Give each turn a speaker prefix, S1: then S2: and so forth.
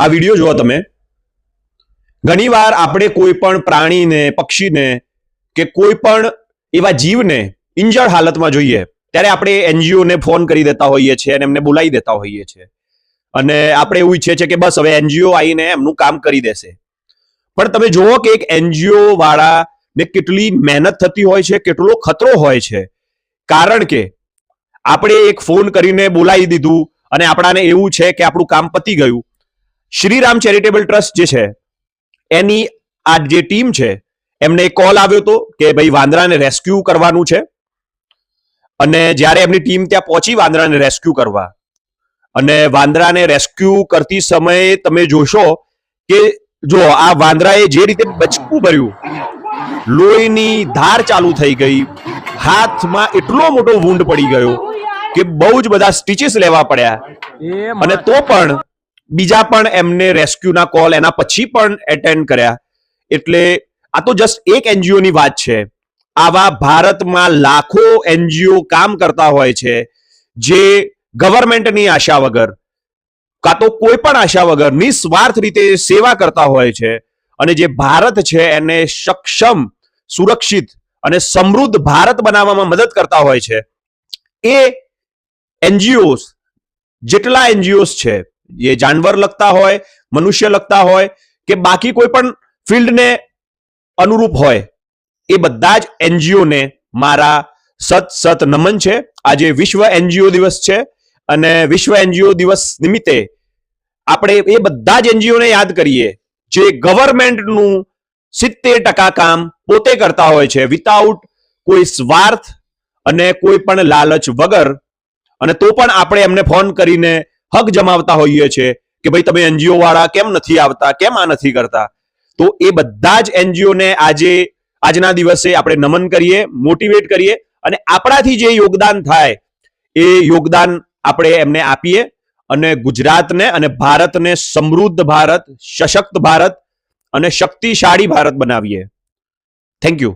S1: આ વિડીયો જુઓ તમે. ઘણીવાર આપણે કોઈ પણ પ્રાણીને, પક્ષીને કે કોઈ પણ એવા જીવને ઇન્જર્ડ હાલતમાં જોઈએ ત્યારે આપણે એનજીઓને ફોન કરી દેતા હોઈએ છીએ અને એમને બોલાવી દેતા હોઈએ છીએ અને આપણે એવું ઈચ્છીએ છીએ કે બસ હવે એનજીઓ આવીને એમનું કામ કરી દેશે. પણ તમે જુઓ કે એક એનજીઓ વાળાને કેટલી મહેનત થતી હોય છે, કેટલો ખતરો હોય છે. કારણ કે આપણે એક ફોન કરીને બોલાવી દીધું અને આપણાને એવું છે કે આપણું કામ પતી ગયું. શ્રીરામ ચેરિટેબલ ટ્રસ્ટ જે છે એની આ જે ટીમ છે એમને એક કોલ આવ્યો હતો કે ભાઈ વાંદરાને રેસ્ક્યુ કરવાનું છે. અને જ્યારે એમની ટીમ ત્યાં પહોંચી વાંદરાને રેસ્ક્યુ કરવા, અને વાંદરાને રેસ્ક્યુ કરતી સમયે તમે જોશો કે જો આ વાંદરાએ જે રીતે બચકું ભર્યું, લોહીની ધાર ચાલુ થઈ ગઈ, હાથમાં એટલો મોટો વુંડ પડી ગયો કે બહુ જ બધા સ્ટીચીસ લેવા પડ્યા. અને તો પણ બીજા પણ એમને રેસ્ક્યુના કોલ એના પછી પણ એટેન્ડ કર્યા. એટલે આ તો જસ્ટ એક એનજીઓની વાત છે. આવા ભારતમાં લાખો એનજીઓ કામ કરતા હોય છે જે ગવર્મેન્ટની આશા વગર કાં તો કોઈ પણ આશા વગર નિસ્વાર્થ રીતે સેવા કરતા હોય છે. અને જે ભારત છે એને સક્ષમ, સુરક્ષિત અને સમૃદ્ધ ભારત બનાવવામાં મદદ કરતા હોય છે. એ એનજીઓસ, જેટલા એનજીઓસ છે, એ જાનવર લગતા હોય, મનુષ્ય લગતા હોય કે બાકી કોઈ પણ ફિલ્ડને અનુરૂપ હોય, એ બધા જ એનજીઓને મારા સત નમન છે. આજે વિશ્વ એનજીઓ દિવસ છે અને વિશ્વ એનજીઓ દિવસ નિમિત્તે આપણે એ બધા જ એનજીઓને યાદ કરીએ જે ગવર્મેન્ટનું 70% કામ પોતે કરતા હોય છે, વિધાઉટ કોઈ સ્વાર્થ અને કોઈ પણ લાલચ વગર. અને તો પણ આપણે એમને ફોન કરીને હક જમાવતા હોઈએ છીએ કે ભાઈ તમે એનજીઓ વાળા કેમ નથી આવતા, કેમ આ નથી કરતા. તો એ બધા જ એનજીઓને આજના દિવસે આપણે નમન કરીએ, મોટિવેટ કરીએ અને આપણાથી જે યોગદાન થાય એ યોગદાન આપણે એમને આપીએ અને ગુજરાતને અને ભારતને સમૃદ્ધ ભારત, સશક્ત ભારત અને શક્તિશાળી ભારત બનાવીએ. Thank you.